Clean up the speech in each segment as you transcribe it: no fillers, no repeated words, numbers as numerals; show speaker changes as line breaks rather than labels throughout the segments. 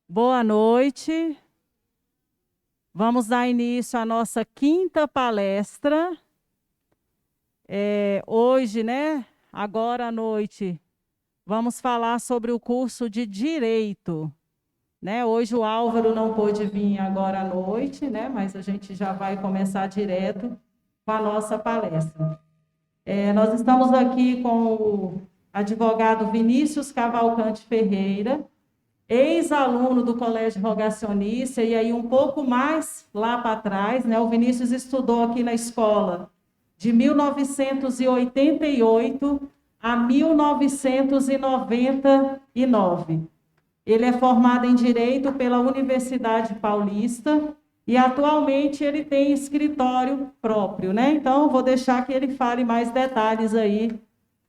Boa noite. Vamos dar início à nossa quinta palestra. Hoje, agora à noite, vamos falar sobre o curso de Direito. Hoje o Álvaro não pôde vir agora à noite, mas a gente já vai começar direto com a nossa palestra. Nós estamos aqui com o advogado Vinícius Cavalcante Ferreira, ex-aluno do Colégio Rogacionista, e aí um pouco mais lá para trás, o Vinícius estudou aqui na escola de 1988 a 1999. Ele é formado em Direito pela Universidade Paulista e atualmente ele tem escritório próprio, Então, vou deixar que ele fale mais detalhes aí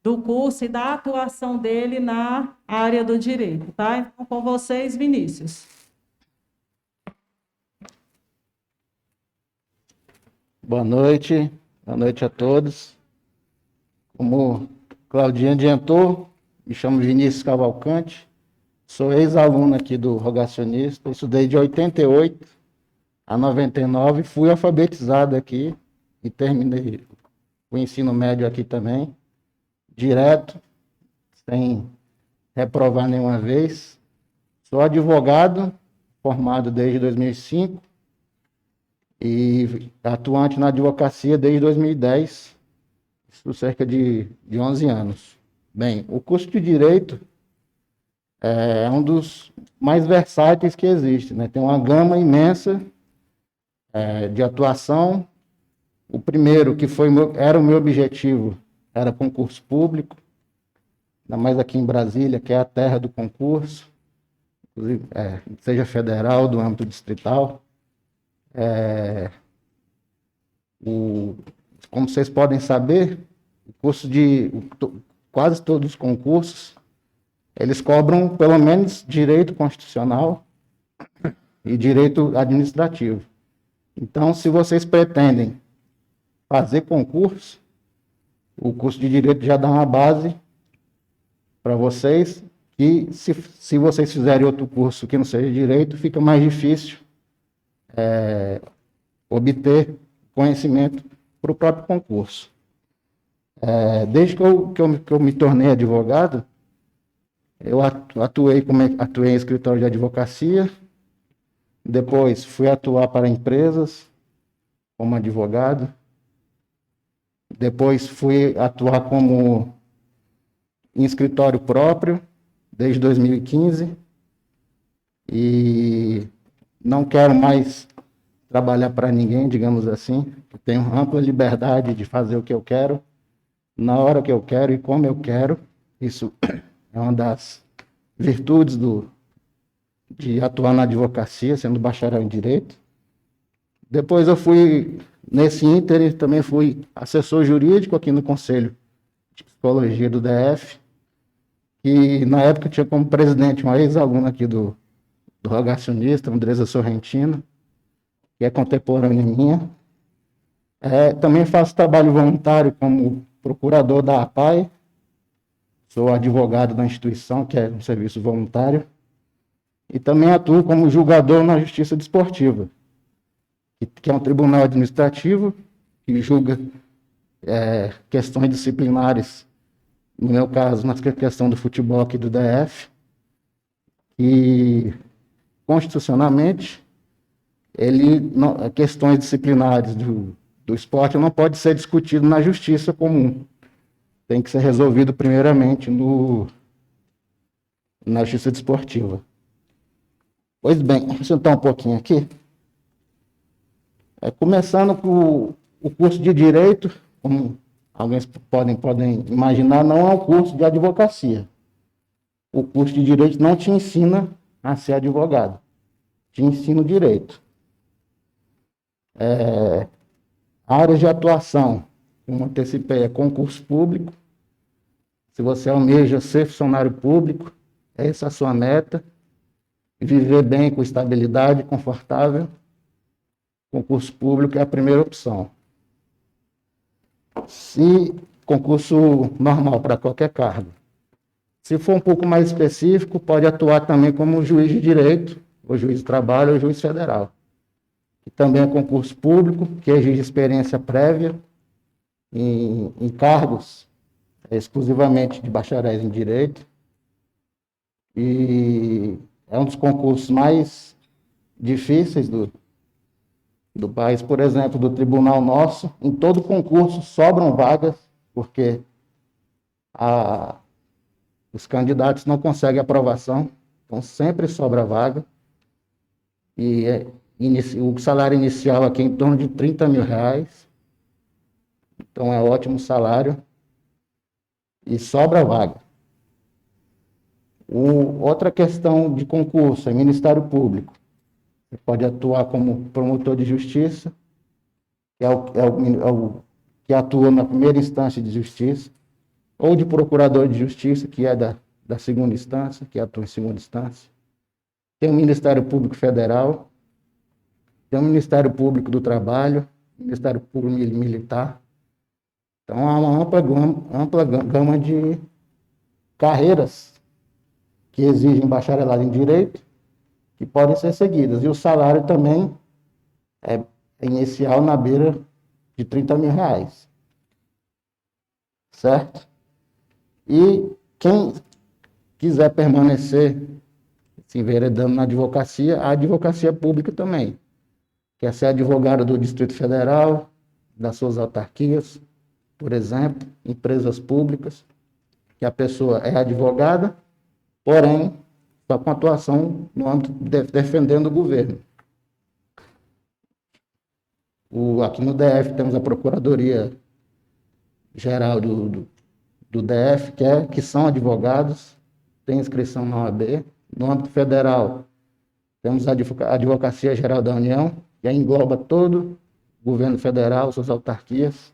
do curso e da atuação dele na área do direito, tá? Então, com vocês, Vinícius.
Boa noite a todos. Como Claudinha adiantou, me chamo Vinícius Cavalcante, sou ex-aluno aqui do Rogacionista, estudei de 88 a 99, fui alfabetizado aqui e terminei o ensino médio aqui também, direto, sem reprovar nenhuma vez. Sou advogado, formado desde 2005 e atuante na advocacia desde 2010, isso cerca de 11 anos. Bem, o curso de Direito é um dos mais versáteis que existe, Tem uma gama imensa de atuação. O primeiro, que era o meu objetivo, era concurso público, ainda mais aqui em Brasília, que é a terra do concurso, inclusive, seja federal, do âmbito distrital. Como vocês podem saber, quase todos os concursos, eles cobram pelo menos direito constitucional e direito administrativo. Então, se vocês pretendem fazer concurso, o curso de Direito já dá uma base para vocês, e se vocês fizerem outro curso que não seja Direito, fica mais difícil obter conhecimento para o próprio concurso. Desde que eu me tornei advogado, eu atuei em escritório de advocacia, depois fui atuar para empresas como advogado, depois fui atuar em escritório próprio desde 2015 e não quero mais trabalhar para ninguém, digamos assim. Eu tenho ampla liberdade de fazer o que eu quero, na hora que eu quero e como eu quero. Isso é uma das virtudes de atuar na advocacia, sendo bacharel em Direito. Depois nesse ínterim, também fui assessor jurídico aqui no Conselho de Psicologia do DF, e na época tinha como presidente uma ex-aluna aqui do Rogacionista, Andresa Sorrentino, que é contemporânea minha. Também faço trabalho voluntário como procurador da APAE, sou advogado da instituição, que é um serviço voluntário, e também atuo como julgador na Justiça Desportiva, que é um tribunal administrativo que julga questões disciplinares, no meu caso, na questão do futebol aqui do DF, e constitucionalmente, questões disciplinares do esporte não pode ser discutido na justiça comum, tem que ser resolvido primeiramente na Justiça Desportiva. Pois bem, vou sentar um pouquinho aqui. Começando com o curso de Direito, como alguns podem imaginar, não é um curso de advocacia. O curso de Direito não te ensina a ser advogado, te ensina o direito. Áreas de atuação, como antecipei, é concurso público. Se você almeja ser funcionário público, essa é a sua meta. Viver bem, com estabilidade, confortável, concurso público é a primeira opção. Se concurso normal para qualquer cargo. Se for um pouco mais específico, pode atuar também como juiz de direito, o juiz do trabalho ou o juiz federal. Que também é concurso público, que exige experiência prévia em cargos exclusivamente de bacharéis em direito. E é um dos concursos mais difíceis do país. Por exemplo, do tribunal nosso, em todo concurso sobram vagas, porque os candidatos não conseguem aprovação, então sempre sobra vaga. E o salário inicial aqui é em torno de R$30 mil, então é ótimo salário e sobra vaga. Outra questão de concurso é Ministério Público. Você pode atuar como promotor de justiça, que que atua na primeira instância de justiça, ou de procurador de justiça, que é da segunda instância, que atua em segunda instância. Tem o Ministério Público Federal, tem o Ministério Público do Trabalho, Ministério Público Militar. Então, há uma ampla gama de carreiras que exigem bacharelado em Direito, que podem ser seguidas. E o salário também é inicial na beira de R$30 mil. Certo? E quem quiser permanecer se enveredando na advocacia, a advocacia pública também. Quer ser advogado do Distrito Federal, das suas autarquias, por exemplo, empresas públicas, que a pessoa é advogada, porém, só com atuação no âmbito defendendo o governo. Aqui no DF temos a Procuradoria Geral do DF, que são advogados, tem inscrição na OAB. No âmbito federal, temos a Advocacia Geral da União, que engloba todo o governo federal, suas autarquias.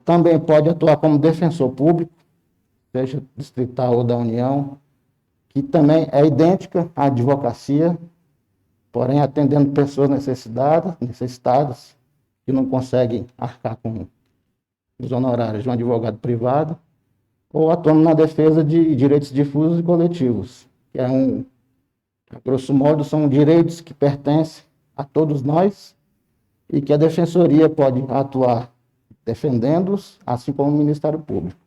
Também pode atuar como defensor público, seja distrital ou da União, que também é idêntica à advocacia, porém atendendo pessoas necessitadas, que não conseguem arcar com os honorários de um advogado privado, ou atuando na defesa de direitos difusos e coletivos, que a grosso modo, são direitos que pertencem a todos nós e que a Defensoria pode atuar defendendo-os, assim como o Ministério Público.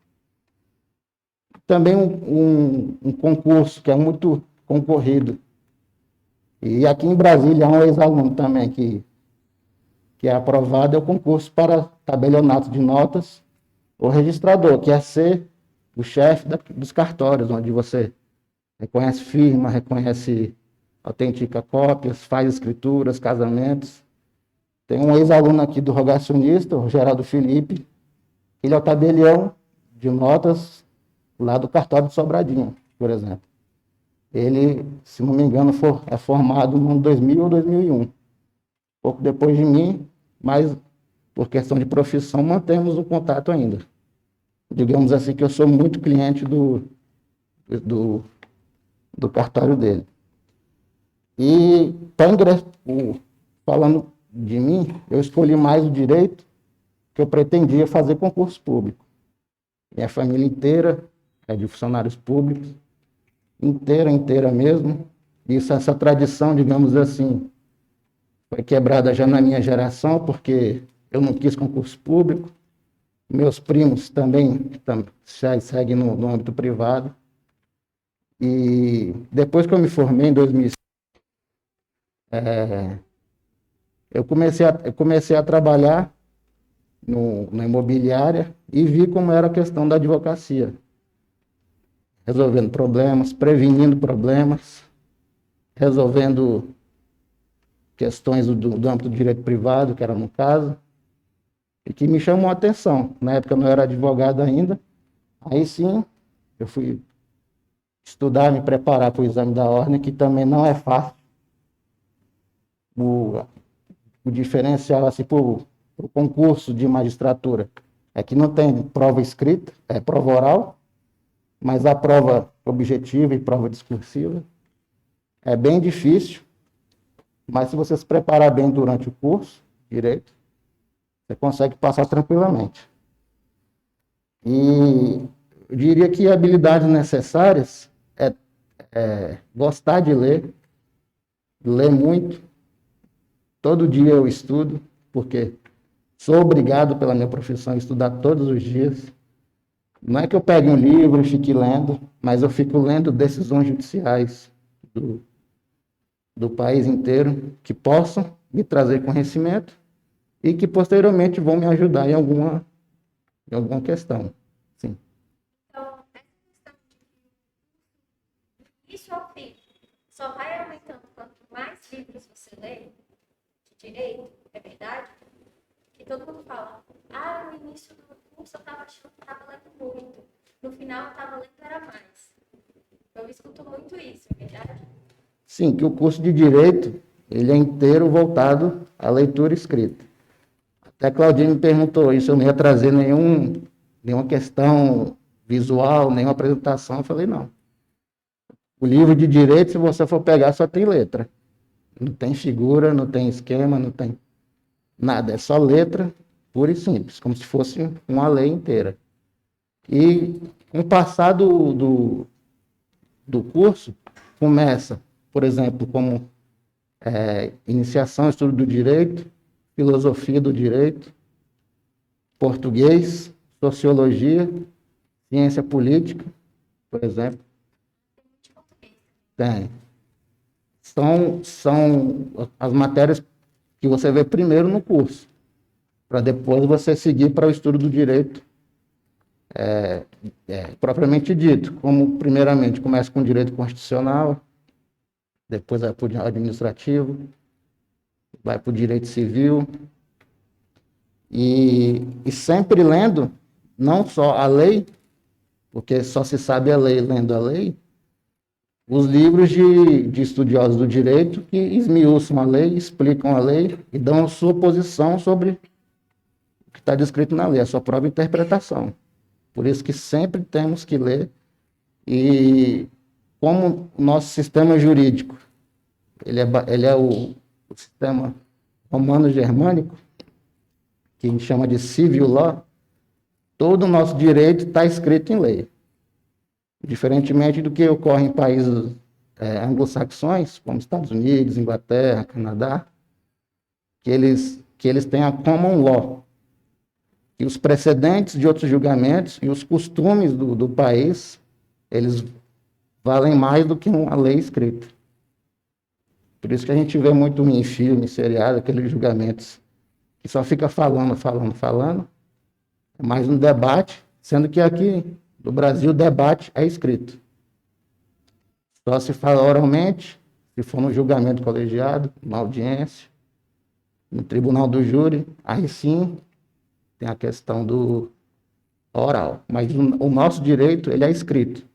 Também um concurso que é muito concorrido, e aqui em Brasília há um ex-aluno também que é aprovado, é o concurso para tabelionato de notas ou registrador, que é ser o chefe dos cartórios, onde você reconhece firma, autentica cópias, faz escrituras, casamentos. Tem um ex-aluno aqui do rogacionista, o Geraldo Felipe, ele é o tabelião de notas lá do cartório de Sobradinho, por exemplo. Ele, se não me engano, é formado no ano 2000 ou 2001. Pouco depois de mim, mas por questão de profissão, mantemos o contato ainda. Digamos assim que eu sou muito cliente do cartório dele. E, falando de mim, eu escolhi mais o direito, que eu pretendia fazer concurso público. Minha família inteira é de funcionários públicos, inteira mesmo. Essa tradição, digamos assim, foi quebrada já na minha geração, porque eu não quis concurso público. Meus primos também seguem no âmbito privado. E depois que eu me formei, em 2005, eu comecei a trabalhar na imobiliária e vi como era a questão da advocacia. Resolvendo problemas, prevenindo problemas, resolvendo questões do âmbito do direito privado, que era no caso, e que me chamou a atenção. Na época eu não era advogado ainda, aí sim eu fui estudar, me preparar para o exame da ordem, que também não é fácil. O diferencial assim, para o concurso de magistratura é que não tem prova escrita, é prova oral, mas a prova objetiva e prova discursiva é bem difícil, mas se você se preparar bem durante o curso, direito, você consegue passar tranquilamente. E eu diria que habilidades necessárias gostar de ler muito. Todo dia eu estudo, porque sou obrigado pela minha profissão a estudar todos os dias. Não é que eu pegue um livro e fique lendo, mas eu fico lendo decisões judiciais do país inteiro que possam me trazer conhecimento e que posteriormente vão me ajudar em alguma questão. Sim.
Então, essa questão de isso ao fim só vai aumentando quanto mais livros você lê de direito, é verdade? Que todo mundo fala, no início do curso eu estava achando que estava lendo muito, no final eu estava lendo era mais. Eu escuto muito isso, é verdade?
Sim, que o curso de Direito, ele é inteiro voltado à leitura escrita. Até Claudinha me perguntou isso, eu não ia trazer nenhuma questão visual, nenhuma apresentação. Eu falei, não. O livro de Direito, se você for pegar, só tem letra. Não tem figura, não tem esquema, não tem nada. É só letra, pura e simples, como se fosse uma lei inteira. E com o passar do curso, começa, por exemplo, como iniciação ao estudo do direito, filosofia do direito, português, sociologia, ciência política, por exemplo. Tem. São as matérias que você vê primeiro no curso, para depois você seguir para o estudo do direito propriamente dito, como primeiramente começa com direito constitucional, depois vai para o administrativo, vai para o direito civil, e sempre lendo não só a lei, porque só se sabe a lei lendo a lei, os livros de estudiosos do direito que esmiuçam a lei, explicam a lei e dão a sua posição sobre o que está descrito na lei, a sua própria interpretação. Por isso que sempre temos que ler. E como o nosso sistema jurídico, ele é o sistema romano-germânico, que a gente chama de civil law, todo o nosso direito está escrito em lei. Diferentemente do que ocorre em países anglo-saxões, como Estados Unidos, Inglaterra, Canadá, que eles têm a common law, e os precedentes de outros julgamentos e os costumes do país, eles valem mais do que uma lei escrita. Por isso que a gente vê muito em filme, seriado, aqueles julgamentos que só fica falando, é mais um debate, sendo que aqui no Brasil o debate é escrito. Só se fala oralmente, se for no julgamento colegiado, na audiência, no tribunal do júri, aí sim tem a questão do oral. Mas o nosso direito, ele é escrito.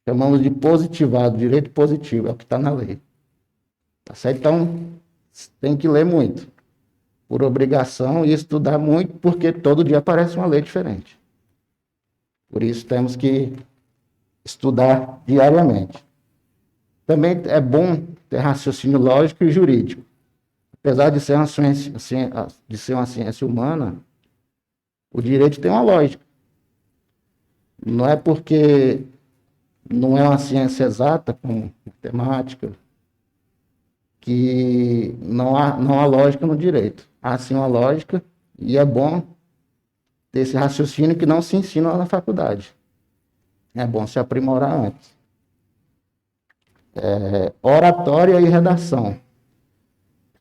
Chamamos de positivado, direito positivo, é o que está na lei. Tá certo? Então, tem que ler muito, por obrigação, e estudar muito, porque todo dia aparece uma lei diferente. Por isso, temos que estudar diariamente. Também é bom ter raciocínio lógico e jurídico. Apesar de ser uma ciência humana, o direito tem uma lógica. Não é porque não é uma ciência exata, como matemática, que não há lógica no direito. Há sim uma lógica, e é bom ter esse raciocínio que não se ensina na faculdade. É bom se aprimorar antes. Oratória e redação.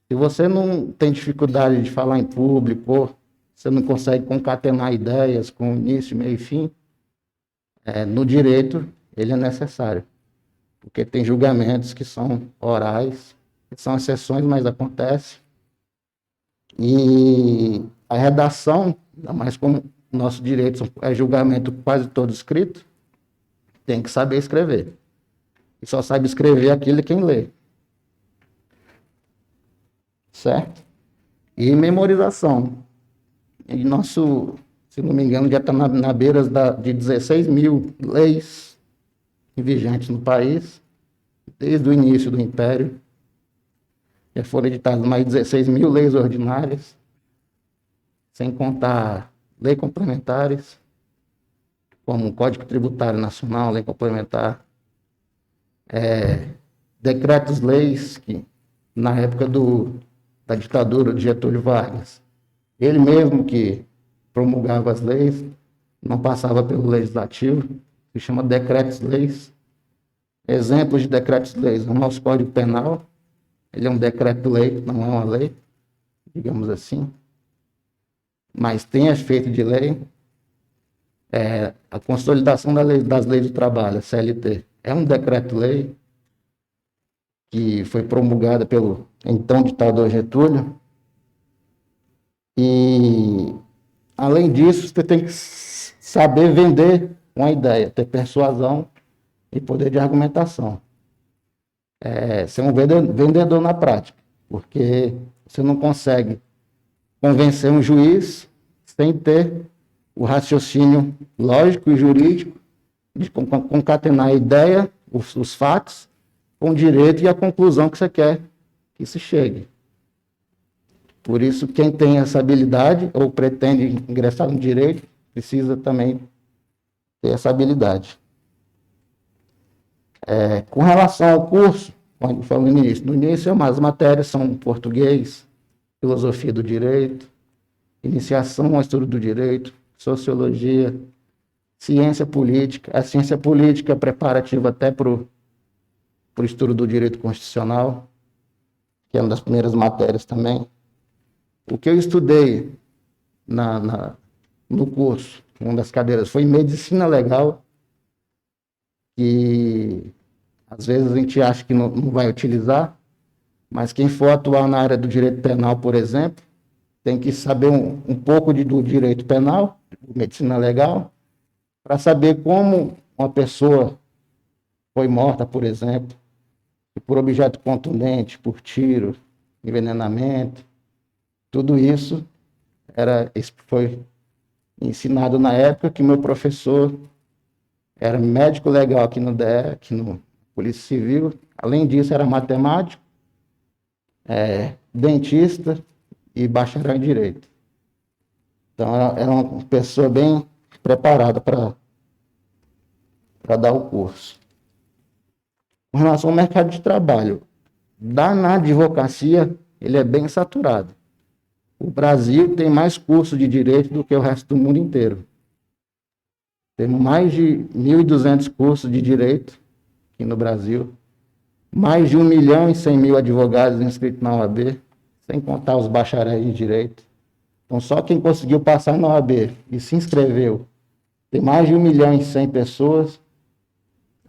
Se você não tem dificuldade de falar em público, você não consegue concatenar ideias com início, meio e fim, no direito ele é necessário. Porque tem julgamentos que são orais, que são exceções, mas acontece. E a redação, ainda mais como nosso direito é julgamento quase todo escrito, tem que saber escrever. E só sabe escrever aquilo quem lê. Certo? E memorização. E nosso, se não me engano, já está na beira de 16 mil leis vigentes no país, desde o início do Império. Já foram editadas mais de 16 mil leis ordinárias, sem contar leis complementares, como o Código Tributário Nacional, lei complementar, decretos-leis que, na época da ditadura de Getúlio Vargas, ele mesmo que promulgava as leis, não passava pelo legislativo, se chama decretos-leis. Exemplos de decretos-leis: o nosso Código Penal, ele é um decreto-lei, não é uma lei, digamos assim, mas tem efeito de lei. A consolidação das leis do trabalho, a CLT, é um decreto-lei que foi promulgada pelo então ditador Getúlio. E, além disso, você tem que saber vender uma ideia, ter persuasão e poder de argumentação. Ser um vendedor na prática, porque você não consegue convencer um juiz sem ter o raciocínio lógico e jurídico de concatenar a ideia, os fatos, com o direito e a conclusão que você quer que se chegue. Por isso, quem tem essa habilidade ou pretende ingressar no direito, precisa também ter essa habilidade. Com relação ao curso, como eu falei no início, as matérias são português, filosofia do direito, iniciação ao estudo do direito, sociologia, ciência política. A ciência política é preparativa até para o estudo do direito constitucional, que é uma das primeiras matérias também. O que eu estudei no curso, uma das cadeiras, foi medicina legal, que às vezes a gente acha que não vai utilizar, mas quem for atuar na área do direito penal, por exemplo, tem que saber um pouco do direito penal, medicina legal, para saber como uma pessoa foi morta, por exemplo, por objeto contundente, por tiro, envenenamento. Tudo isso foi ensinado na época que meu professor era médico legal aqui no DE, aqui no Polícia Civil. Além disso, era matemático, dentista e bacharel em Direito. Então, era uma pessoa bem preparada para dar o curso. Com relação ao mercado de trabalho, na advocacia, ele é bem saturado. O Brasil tem mais cursos de direito do que o resto do mundo inteiro. Temos mais de 1.200 cursos de direito aqui no Brasil, mais de 1.100.000 advogados inscritos na OAB, sem contar os bacharéis de direito. Então, só quem conseguiu passar na OAB e se inscreveu, tem mais de 1.100.000 pessoas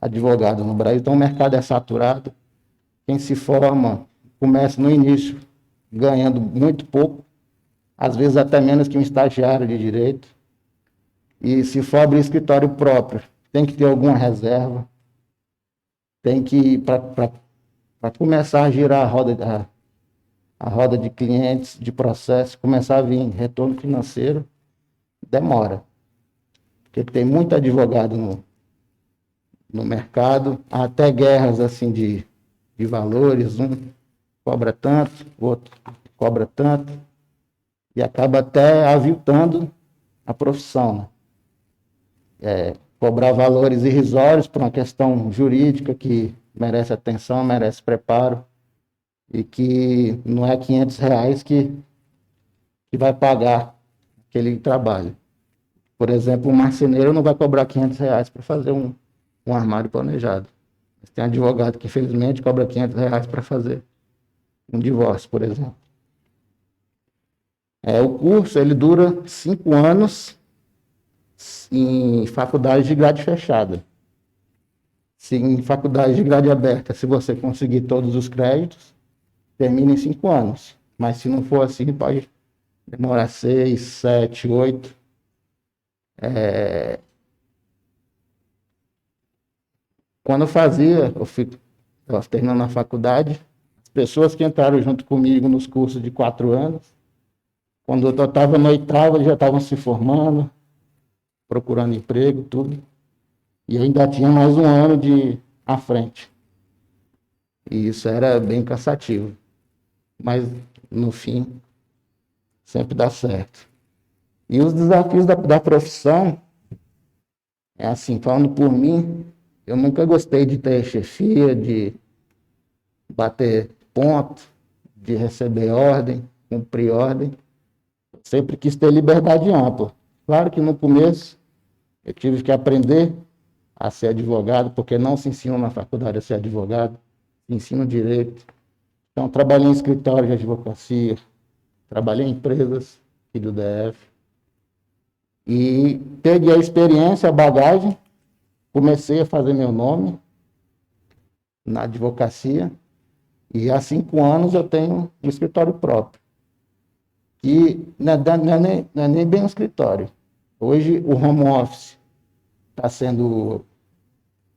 advogados no Brasil. Então, o mercado é saturado. Quem se forma, começa no início ganhando muito pouco, às vezes até menos que um estagiário de direito. E se for abrir escritório próprio, tem que ter alguma reserva, tem que, para começar a girar a roda de clientes, de processo, começar a vir retorno financeiro, demora. Porque tem muito advogado no mercado, há até guerras assim de valores, um cobra tanto, o outro cobra tanto, e acaba até aviltando a profissão, né? Cobrar valores irrisórios por uma questão jurídica que merece atenção, merece preparo, e que não é R$500 que vai pagar aquele trabalho. Por exemplo, um marceneiro não vai cobrar R$500 para fazer um armário planejado. Mas tem advogado que, infelizmente, cobra R$500 para fazer um divórcio, por exemplo. O curso ele dura 5 anos em faculdade de grade fechada. Se em faculdade de grade aberta, se você conseguir todos os créditos, termina em 5 anos. Mas se não for assim, pode demorar 6, 7, 8. Quando eu fazia, eu terminando a faculdade, as pessoas que entraram junto comigo nos cursos de 4 anos, quando eu estava no 8º, eles já estavam se formando, procurando emprego, tudo. E eu ainda tinha mais um ano à frente. E isso era bem cansativo. Mas, no fim, sempre dá certo. E os desafios da profissão, assim, falando por mim, eu nunca gostei de ter chefia, de bater ponto, de receber ordem, cumprir ordem. Sempre quis ter liberdade ampla. Claro que no começo eu tive que aprender a ser advogado, porque não se ensina na faculdade a ser advogado, se ensina direito. Então, trabalhei em escritório de advocacia, trabalhei em empresas aqui do DF. E peguei a experiência, a bagagem, comecei a fazer meu nome na advocacia. E há 5 anos eu tenho um escritório próprio. E não é nem bem um escritório. Hoje o home office está sendo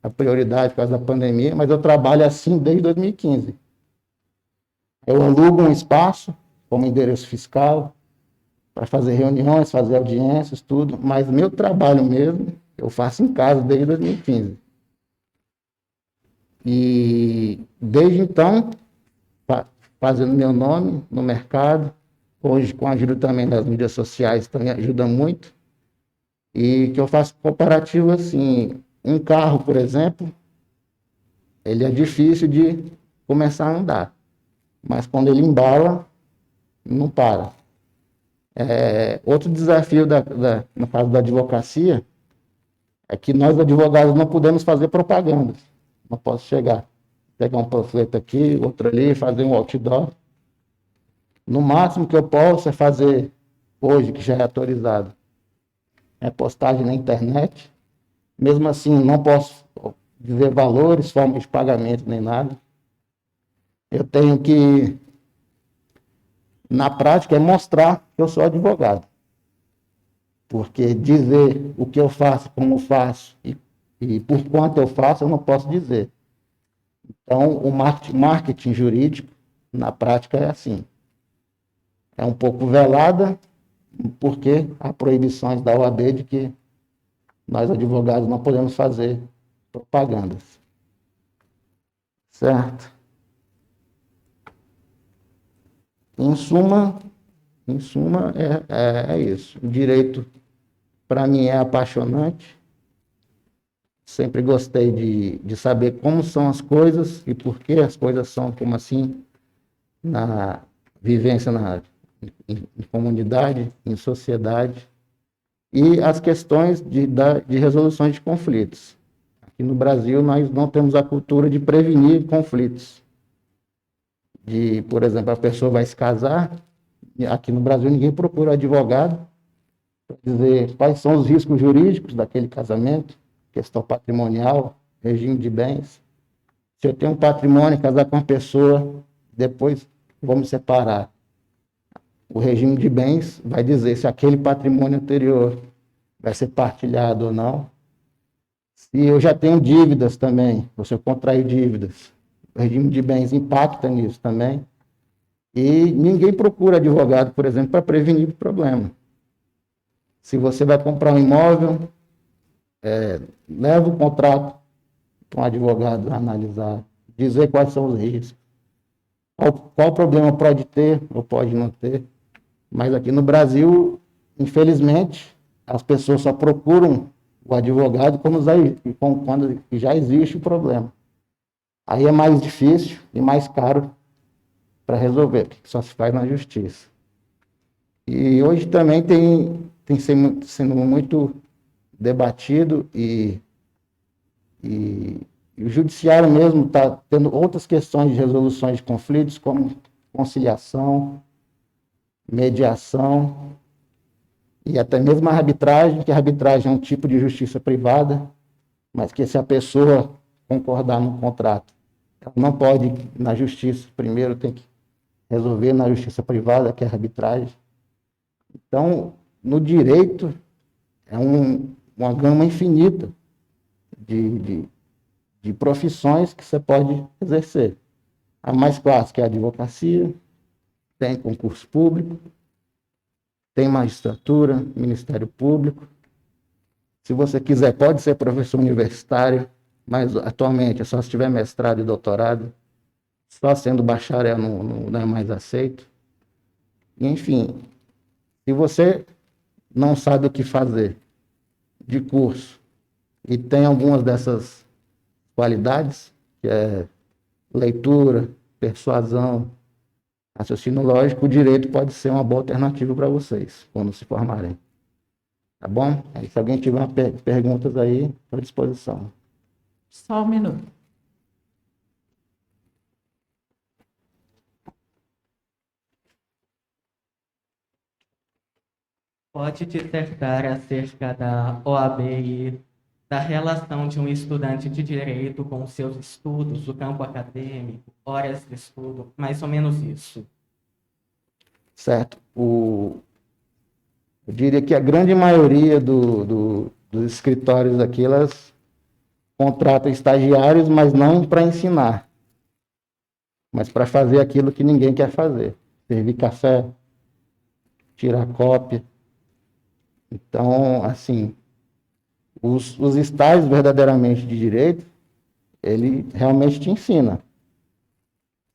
a prioridade por causa da pandemia, mas eu trabalho assim desde 2015. Eu alugo um espaço como endereço fiscal para fazer reuniões, fazer audiências, tudo, mas meu trabalho mesmo eu faço em casa desde 2015. E desde então, fazendo meu nome no mercado, hoje com a ajuda também das mídias sociais, também ajuda muito. E que eu faço comparativo assim, um carro, por exemplo, ele é difícil de começar a andar, mas quando ele embala, não para. Outro desafio no caso da advocacia é que nós advogados não podemos fazer propaganda. Não posso chegar, pegar um panfleto aqui, outro ali, fazer um outdoor. No máximo que eu posso é fazer, hoje, que já é autorizado, é postagem na internet. Mesmo assim, não posso dizer valores, forma de pagamento, nem nada. Eu tenho que, na prática, mostrar que eu sou advogado. Porque dizer o que eu faço, como faço e por quanto eu faço, eu não posso dizer. Então, o marketing jurídico, na prática, é assim. É um pouco velada, porque há proibições da OAB de que nós, advogados, não podemos fazer propagandas. Certo? Em suma é isso. O direito, para mim, é apaixonante. Sempre gostei de saber como são as coisas e por que as coisas são como assim, na vivência em comunidade, em sociedade, e as questões de resoluções de conflitos. Aqui no Brasil, nós não temos a cultura de prevenir conflitos. Por exemplo, a pessoa vai se casar, aqui no Brasil ninguém procura advogado para dizer quais são os riscos jurídicos daquele casamento, questão patrimonial, regime de bens. Se eu tenho um patrimônio, casar com uma pessoa, depois vamos separar. O regime de bens vai dizer se aquele patrimônio anterior vai ser partilhado ou não. Se eu já tenho dívidas também, ou se eu contrair dívidas, o regime de bens impacta nisso também. E ninguém procura advogado, por exemplo, para prevenir o problema. Se você vai comprar um imóvel, leva o contrato para um advogado analisar, dizer quais são os riscos, qual problema pode ter ou pode não ter. Mas aqui no Brasil, infelizmente, as pessoas só procuram o advogado quando já existe o problema. Aí é mais difícil e mais caro para resolver, porque só se faz na justiça. E hoje também tem sendo muito debatido e o judiciário mesmo está tendo outras questões de resoluções de conflitos, como conciliação, mediação e até mesmo a arbitragem, que a arbitragem é um tipo de justiça privada, mas que se a pessoa concordar no contrato, ela não pode ir na justiça, primeiro tem que resolver na justiça privada, que é a arbitragem. Então, no direito, é uma gama infinita de profissões que você pode exercer. A mais clássica é a advocacia, tem concurso público, tem magistratura, Ministério Público. Se você quiser, pode ser professor universitário, mas atualmente é só se tiver mestrado e doutorado. Só sendo bacharel não é mais aceito. Enfim, se você não sabe o que fazer de curso e tem algumas dessas qualidades, que é leitura, persuasão, raciocínio lógico, o direito pode ser uma boa alternativa para vocês, quando se formarem. Tá bom? Aí, se alguém tiver perguntas aí, estou à disposição.
Só um minuto.
Pode dissertar acerca da OAB e da relação de um estudante de direito com os seus estudos, o campo acadêmico, horas de estudo, mais ou menos isso.
Certo. Eu diria que a grande maioria dos escritórios aqui, elas contratam estagiários, mas não para ensinar, mas para fazer aquilo que ninguém quer fazer. Servir café, tirar cópia. Então, assim, os estágios verdadeiramente de direito, ele realmente te ensina.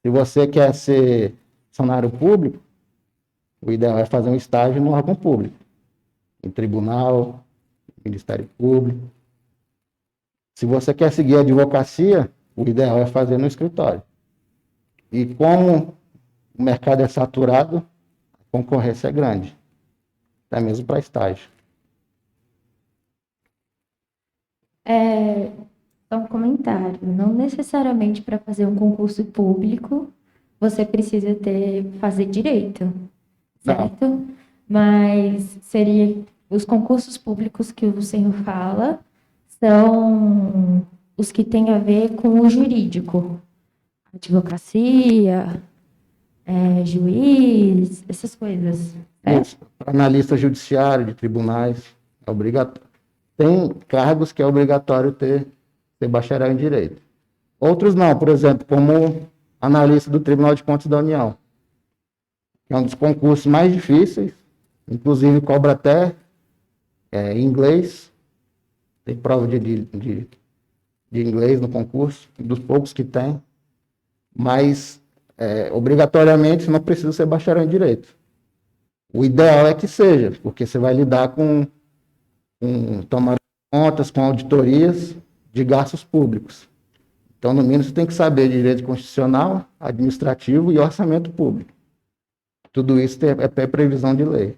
Se você quer ser funcionário público, o ideal é fazer um estágio no órgão público, em tribunal, Ministério Público. Se você quer seguir a advocacia, o ideal é fazer no escritório. E como o mercado é saturado, a concorrência é grande, até mesmo para estágio.
Só um comentário. Não necessariamente para fazer um concurso público você precisa fazer direito, certo? Mas seria os concursos públicos que o senhor fala são os que têm a ver com o jurídico, advocacia, juiz, essas coisas.
Isso. Para analista judiciário de tribunais, é obrigatório. Tem cargos que é obrigatório ter bacharel em direito. Outros não, por exemplo, como analista do Tribunal de Contas da União, que é um dos concursos mais difíceis, inclusive cobra até em inglês, tem prova de inglês no concurso, dos poucos que tem, mas obrigatoriamente não precisa ser bacharel em direito. O ideal é que seja, porque você vai lidar com tomar contas, com auditorias de gastos públicos. Então, no mínimo, você tem que saber de direito constitucional, administrativo e orçamento público. Tudo isso é previsão de lei.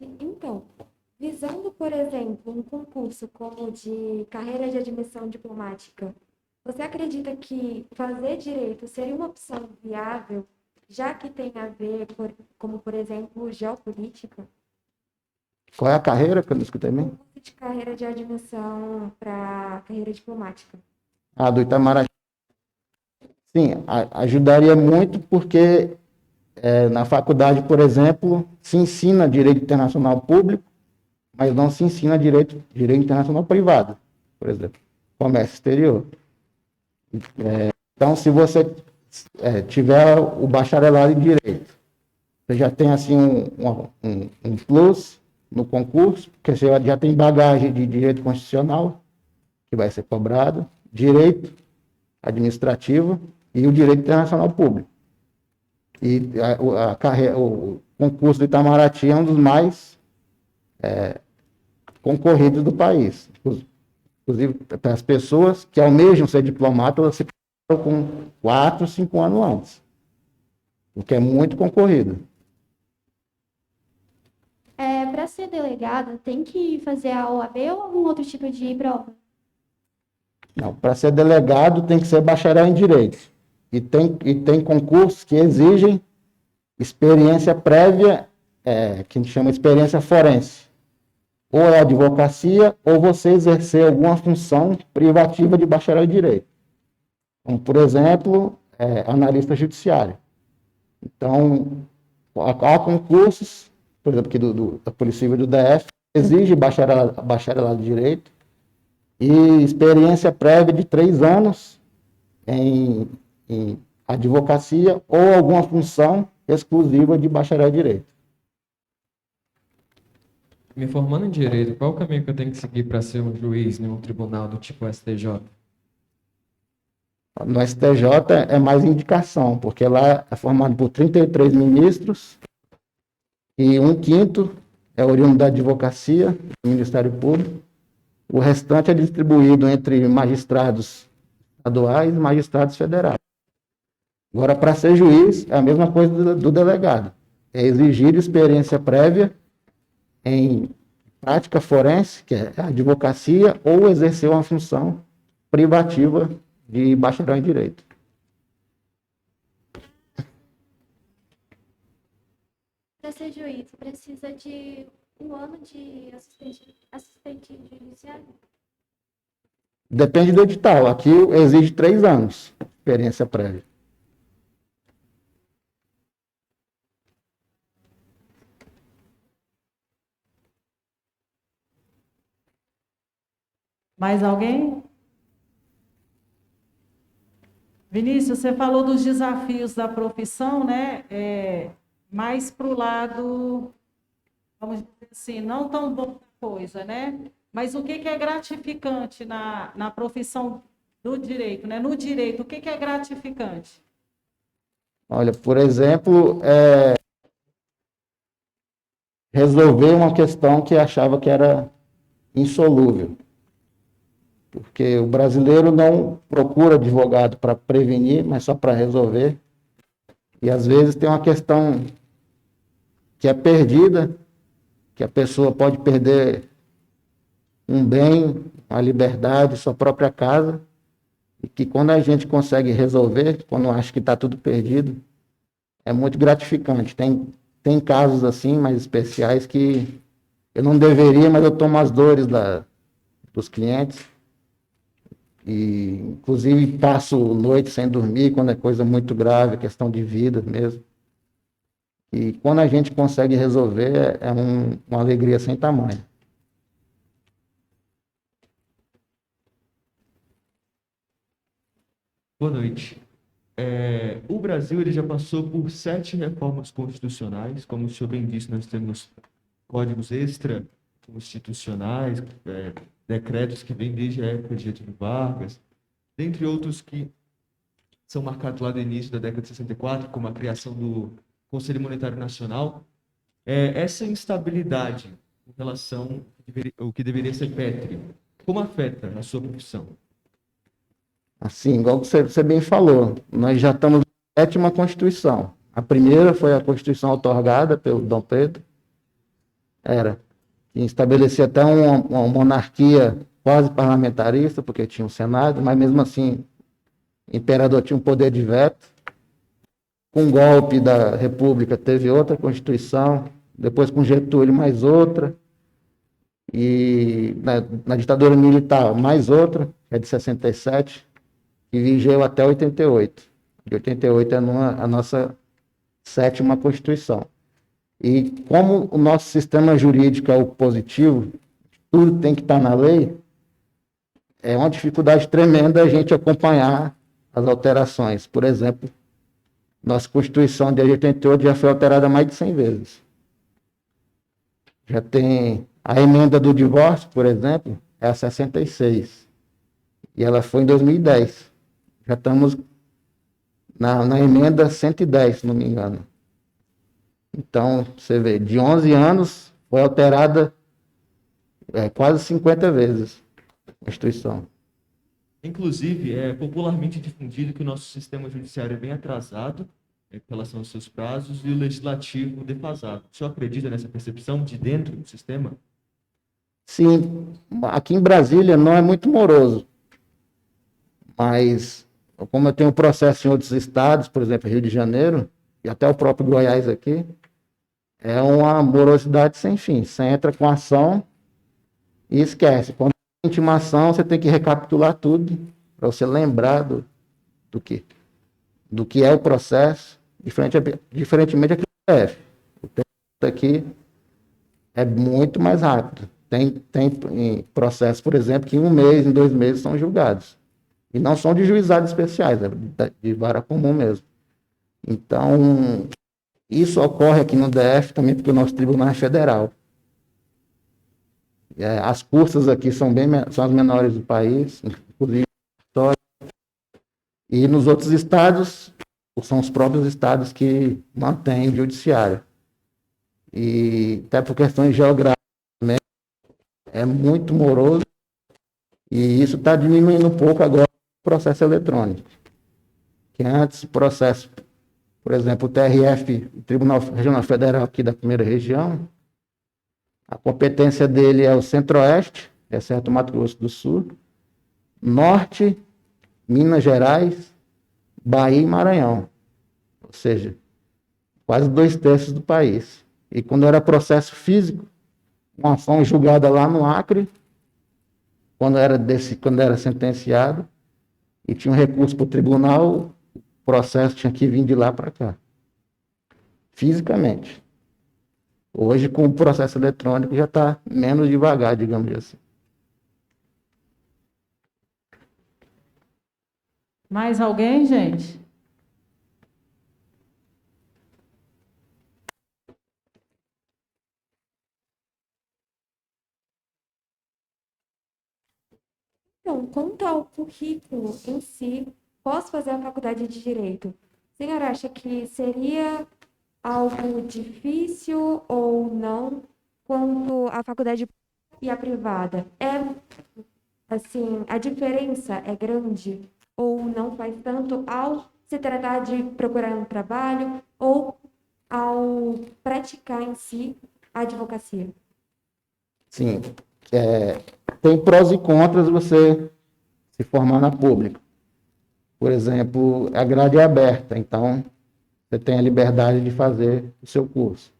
Então, visando, por exemplo, um concurso como de carreira de admissão diplomática, você acredita que fazer direito seria uma opção viável, já que tem a ver, como por exemplo, geopolítica?
Qual é a carreira que eu não escutei mesmo?
Concurso de carreira de admissão para carreira diplomática.
Do Itamaraty. Sim, ajudaria muito porque na faculdade, por exemplo, se ensina direito internacional público, mas não se ensina direito internacional privado, por exemplo, comércio exterior. Então, se você tiver o bacharelado em direito, você já tem assim um plus no concurso, porque você já tem bagagem de direito constitucional, que vai ser cobrado, direito administrativo e o direito internacional público. E o concurso do Itamaraty é um dos mais concorridos do país. Inclusive, para as pessoas que almejam ser diplomatas, elas se preparam com 4, 5 anos antes, o que é muito concorrido.
Para ser delegado, tem que fazer a OAB ou algum outro tipo de prova?
Não, para ser delegado tem que ser bacharel em direito. E tem concursos que exigem experiência prévia, que a gente chama de experiência forense. Ou é advocacia, ou você exercer alguma função privativa de bacharel em direito. Como, por exemplo, analista judiciário. Então, há concursos, por exemplo, aqui da Polícia Civil do DF, exige bacharelado em direito e experiência prévia de 3 anos em advocacia ou alguma função exclusiva de bacharel em direito.
Me formando em direito, qual o caminho que eu tenho que seguir para ser um juiz em um tribunal do tipo STJ?
No STJ é mais indicação, porque lá é formado por 33 ministros e 1/5 é oriundo da advocacia, do Ministério Público. O restante é distribuído entre magistrados estaduais e magistrados federais. Agora, para ser juiz, é a mesma coisa do delegado. É exigir experiência prévia em prática forense, que é a advocacia, ou exercer uma função privativa de bacharel em direito.
Para ser juiz, precisa de 1 ano de assistente judiciário?
Depende do edital. Aqui exige 3 anos de experiência prévia.
Mais alguém? Vinícius, você falou dos desafios da profissão, né? Mais para o lado, vamos dizer assim, não tão boa coisa, né? Mas o que é gratificante na profissão do direito, né? No direito, o que é gratificante?
Olha, por exemplo, resolver uma questão que achava que era insolúvel. Porque o brasileiro não procura advogado para prevenir, mas só para resolver. E às vezes tem uma questão que é perdida, que a pessoa pode perder um bem, a liberdade, sua própria casa, e que quando a gente consegue resolver, quando acha que está tudo perdido, é muito gratificante. Tem casos assim, mais especiais, que eu não deveria, mas eu tomo as dores dos clientes. E, inclusive, passo noite sem dormir quando é coisa muito grave, questão de vida mesmo. E quando a gente consegue resolver, é uma alegria sem tamanho.
Boa noite. O Brasil ele já passou por 7 reformas constitucionais. Como o senhor bem disse, nós temos códigos extra-constitucionais, decretos que vêm desde a época de Getúlio Vargas, dentre outros que são marcados lá do início da década de 64, como a criação do Conselho Monetário Nacional. Essa instabilidade em relação ao que deveria ser pétreo, como afeta a sua profissão?
Assim, igual você bem falou, nós já estamos na 7ª Constituição. A primeira foi a Constituição outorgada pelo Dom Pedro, que estabelecia até uma monarquia quase parlamentarista, porque tinha um Senado, mas mesmo assim o imperador tinha um poder de veto. Com o golpe da República teve outra Constituição, depois com Getúlio mais outra, e na ditadura militar mais outra, que é de 67, que vigeu até 88. De 88 é a nossa 7ª Constituição. E como o nosso sistema jurídico é o positivo, tudo tem que estar na lei, é uma dificuldade tremenda a gente acompanhar as alterações. Por exemplo, nossa Constituição de 88 já foi alterada mais de 100 vezes. Já tem a emenda do divórcio, por exemplo, é a 66. E ela foi em 2010. Já estamos na emenda 110, se não me engano. Então, você vê, de 11 anos foi alterada quase 50 vezes a Constituição.
Inclusive, é popularmente difundido que o nosso sistema judiciário é bem atrasado em relação aos seus prazos e o legislativo defasado. O senhor acredita nessa percepção de dentro do sistema?
Sim, aqui em Brasília não é muito moroso, mas como eu tenho processo em outros estados, por exemplo, Rio de Janeiro, e até o próprio Goiás aqui, é uma morosidade sem fim. Você entra com ação e esquece. Quando tem intimação, você tem que recapitular tudo para você lembrar do que é o processo, diferentemente aqui do DF. O tempo aqui é muito mais rápido. Tem processos, por exemplo, que em 1 mês, em 2 meses são julgados. E não são de juizados especiais, é de vara comum mesmo. Então, isso ocorre aqui no DF também porque o nosso tribunal é federal. As cursas aqui são as menores do país, inclusive. E nos outros estados, são os próprios estados que mantêm o judiciário. e até por questões geográficas também, é muito moroso, e isso está diminuindo um pouco agora o processo eletrônico. Que antes o processo, por exemplo, o TRF, o Tribunal Regional Federal aqui da primeira região, a competência dele é o Centro-Oeste, exceto o Mato Grosso do Sul, Norte, Minas Gerais, Bahia e Maranhão. Ou seja, quase 2/3 do país. E quando era processo físico, uma ação julgada lá no Acre, quando era sentenciado, e tinha um recurso para o tribunal, o processo tinha que vir de lá para cá. Fisicamente. Hoje, com o processo eletrônico, já está menos devagar, digamos assim.
Mais alguém, gente?
Então, quanto ao currículo em si, posso fazer a faculdade de Direito? A senhora acha que seria algo difícil ou não? Quanto à faculdade e a privada, assim, a diferença é grande ou não faz tanto ao se tratar de procurar um trabalho ou ao praticar em si a advocacia?
Sim, tem prós e contras você se formar na pública. Por exemplo, a grade é aberta, então você tem a liberdade de fazer o seu curso.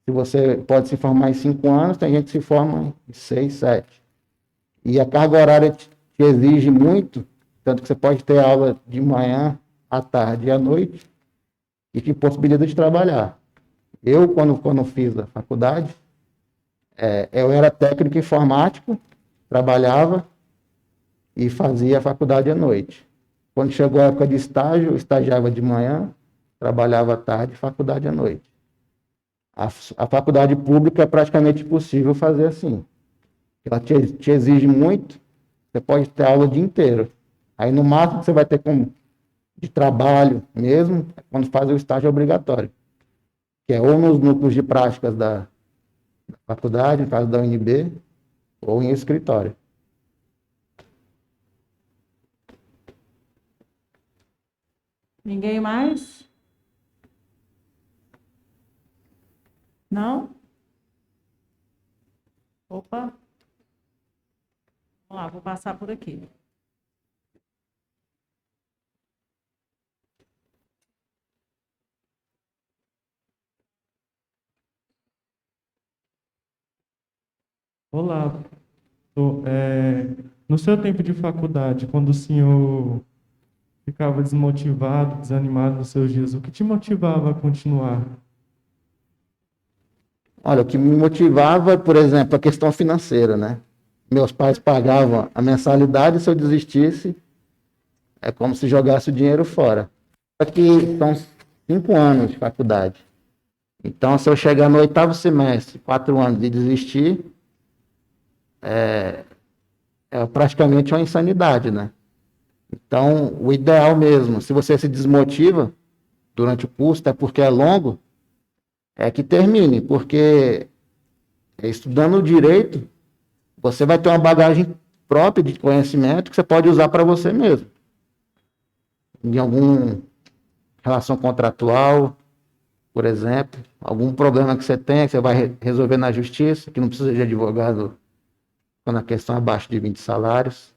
Se você pode se formar em 5 anos, tem gente que se forma em 6, 7. E a carga horária te exige muito, tanto que você pode ter aula de manhã, à tarde e à noite, e te possibilita de trabalhar. Eu, quando fiz a faculdade, eu era técnico informático, trabalhava e fazia a faculdade à noite. Quando chegou a época de estágio, eu estagiava de manhã, trabalhava à tarde, faculdade à noite. A faculdade pública é praticamente impossível fazer assim. Ela te exige muito, você pode ter aula o dia inteiro. Aí, no máximo, que você vai ter de trabalho mesmo, é quando faz o estágio obrigatório, que é ou nos núcleos de práticas da faculdade, no caso da UNB, ou em escritório.
Ninguém mais? Não? Opa. Vamos lá, vou passar por aqui.
Olá, professor. No seu tempo de faculdade, quando o senhor ficava desmotivado, desanimado nos seus dias, o que te motivava a continuar?
Olha, o que me motivava, por exemplo, a questão financeira, né? Meus pais pagavam a mensalidade, se eu desistisse, é como se jogasse o dinheiro fora. Só que são 5 anos de faculdade. Então, se eu chegar no 8º semestre, 4 anos e desistir, é praticamente uma insanidade, né? Então, o ideal mesmo, se você se desmotiva durante o curso, até porque é longo, é que termine, porque estudando direito, você vai ter uma bagagem própria de conhecimento que você pode usar para você mesmo. Em alguma relação contratual, por exemplo, algum problema que você tenha, que você vai resolver na justiça, que não precisa de advogado quando a questão é abaixo de 20 salários.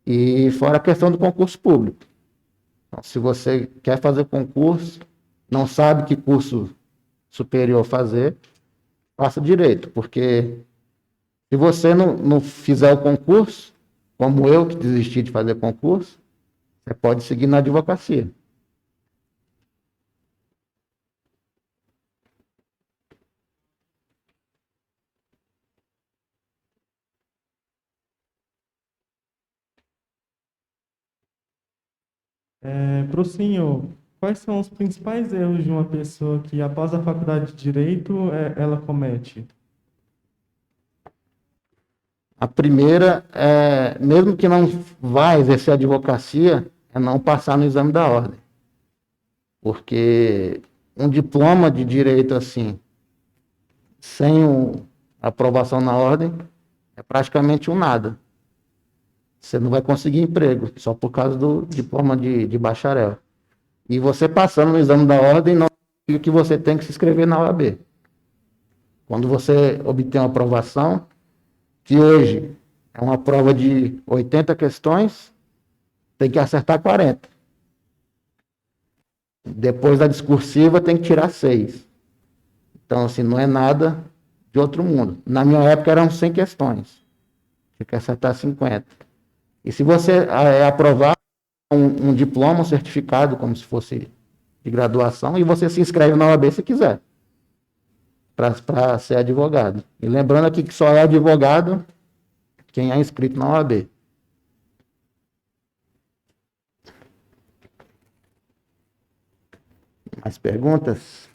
E fora a questão do concurso público. Então, se você quer fazer concurso, não sabe que curso superior fazer, faça direito, porque se você não fizer o concurso, como eu que desisti de fazer concurso, você pode seguir na advocacia.
Para o senhor, quais são os principais erros de uma pessoa que, após a faculdade de Direito, ela comete?
A primeira, mesmo que não vá exercer a advocacia, é não passar no exame da ordem. Porque um diploma de direito assim, sem aprovação na ordem, é praticamente um nada. Você não vai conseguir emprego, só por causa do diploma de bacharel. E você passando no exame da ordem, não significa que você tem que se inscrever na OAB. Quando você obtém uma aprovação, que hoje é uma prova de 80 questões, tem que acertar 40. Depois da discursiva, tem que tirar 6. Então, assim, não é nada de outro mundo. Na minha época, eram 100 questões. Tinha que acertar 50. E se você aprovar um diploma, um certificado, como se fosse de graduação, e você se inscreve na OAB se quiser, para ser advogado. E lembrando aqui que só é advogado quem é inscrito na OAB. Mais perguntas?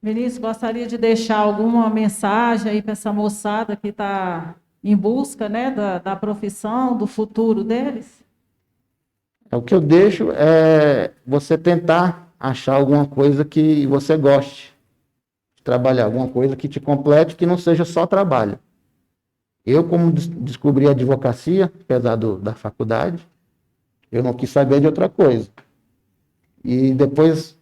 Vinícius, gostaria de deixar alguma mensagem aí para essa moçada que está em busca, né, da profissão, do futuro deles?
O que eu deixo é você tentar achar alguma coisa que você goste de trabalhar, alguma coisa que te complete, que não seja só trabalho. Eu, como descobri a advocacia, apesar da faculdade, eu não quis saber de outra coisa. E depois,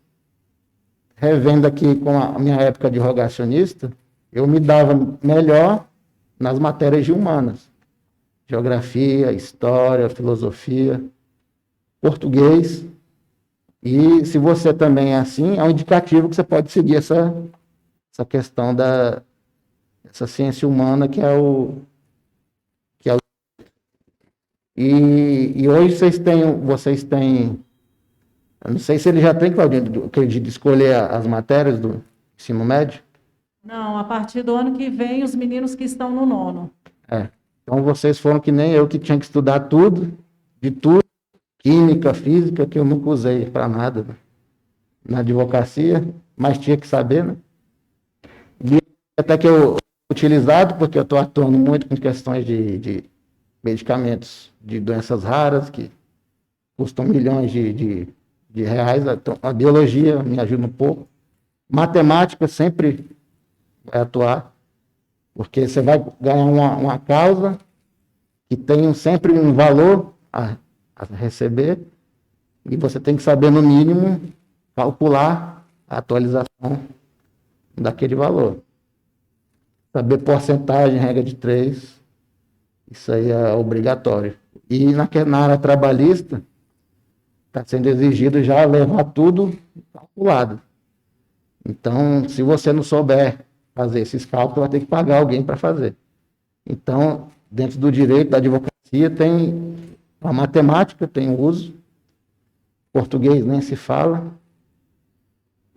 revendo aqui com a minha época de rogacionista, eu me dava melhor nas matérias de humanas. Geografia, história, filosofia, português. E se você também é assim, é um indicativo que você pode seguir essa questão essa ciência humana que é o... E hoje vocês têm, eu não sei se ele já tem, Claudinho, de escolher as matérias do ensino médio.
Não, a partir do ano que vem, os meninos que estão no 9º.
Então vocês foram que nem eu, que tinha que estudar tudo, de tudo, química, física, que eu nunca usei para nada, né, na advocacia, mas tinha que saber, né? E até que eu utilizado, porque eu estou atuando muito com questões de medicamentos de doenças raras, que custam milhões de reais. Então, a biologia me ajuda um pouco. Matemática sempre vai atuar, porque você vai ganhar uma causa que tem sempre um valor a receber, e você tem que saber, no mínimo, calcular a atualização daquele valor. Saber porcentagem, regra de 3, isso aí é obrigatório. E na área trabalhista, está sendo exigido já levar tudo calculado. Então, se você não souber fazer esses cálculos, vai ter que pagar alguém para fazer. Então, dentro do direito da advocacia, tem a matemática, tem o uso, português nem se fala,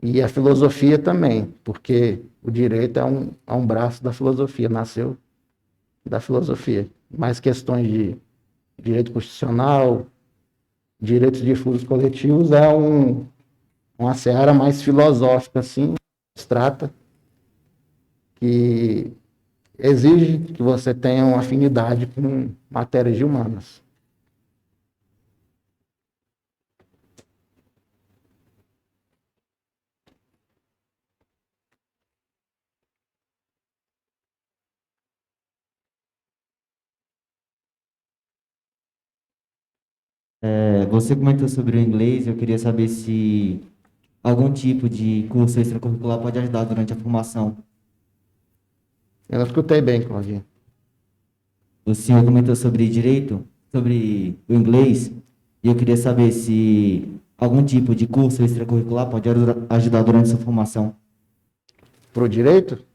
e a filosofia também, porque o direito é um braço da filosofia, nasceu da filosofia. Mais questões de direito constitucional, direitos difusos coletivos, é uma seara mais filosófica, assim, abstrata, que exige que você tenha uma afinidade com matérias de humanas.
Você comentou sobre o inglês, eu queria saber se algum tipo de curso extracurricular pode ajudar durante a formação.
Eu não escutei bem, Claudinho.
O senhor comentou sobre direito, sobre o inglês, e eu queria saber se algum tipo de curso extracurricular pode ajudar durante a sua formação.
Para o direito?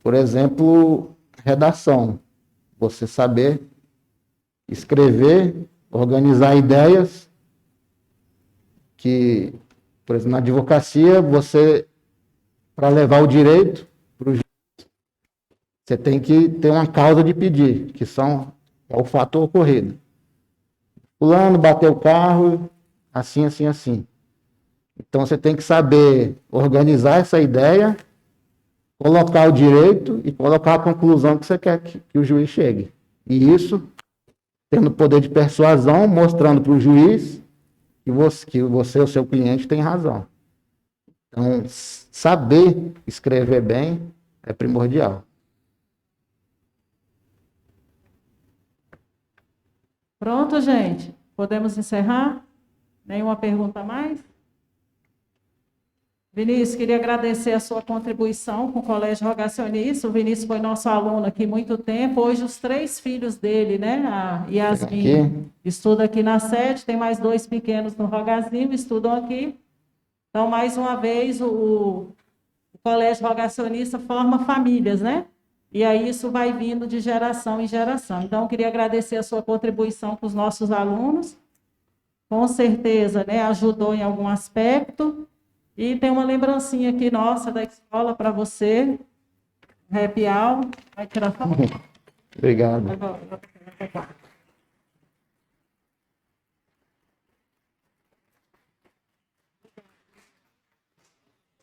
Por exemplo, redação. Você saber escrever, organizar ideias, que, por exemplo, na advocacia, para levar o direito para o juiz, você tem que ter uma causa de pedir, que é o fato ocorrido. Fulano bateu o carro, assim, assim, assim. Então, você tem que saber organizar essa ideia, colocar o direito e colocar a conclusão que você quer que o juiz chegue. E isso, tendo poder de persuasão, mostrando para o juiz que você, o seu cliente, tem razão. Então, saber escrever bem é primordial.
Pronto, gente? Podemos encerrar? Nenhuma pergunta a mais? Vinícius, queria agradecer a sua contribuição com o Colégio Rogacionista. O Vinícius foi nosso aluno aqui há muito tempo. Hoje, os 3 filhos dele, né? A Yasmin estuda aqui na sede, tem mais 2 pequenos no Rogazinho, estudam aqui. Então, mais uma vez, o Colégio Rogacionista forma famílias, né? E aí isso vai vindo de geração em geração. Então, eu queria agradecer a sua contribuição com os nossos alunos. Com certeza, né, ajudou em algum aspecto. E tem uma lembrancinha aqui nossa da escola para você. Happy Hour. Vai tirar foto?
Obrigado.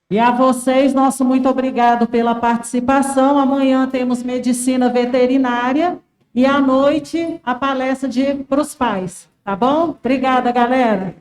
E a vocês, nosso muito obrigado pela participação. Amanhã temos medicina veterinária e à noite a palestra para os pais. Tá bom? Obrigada, galera.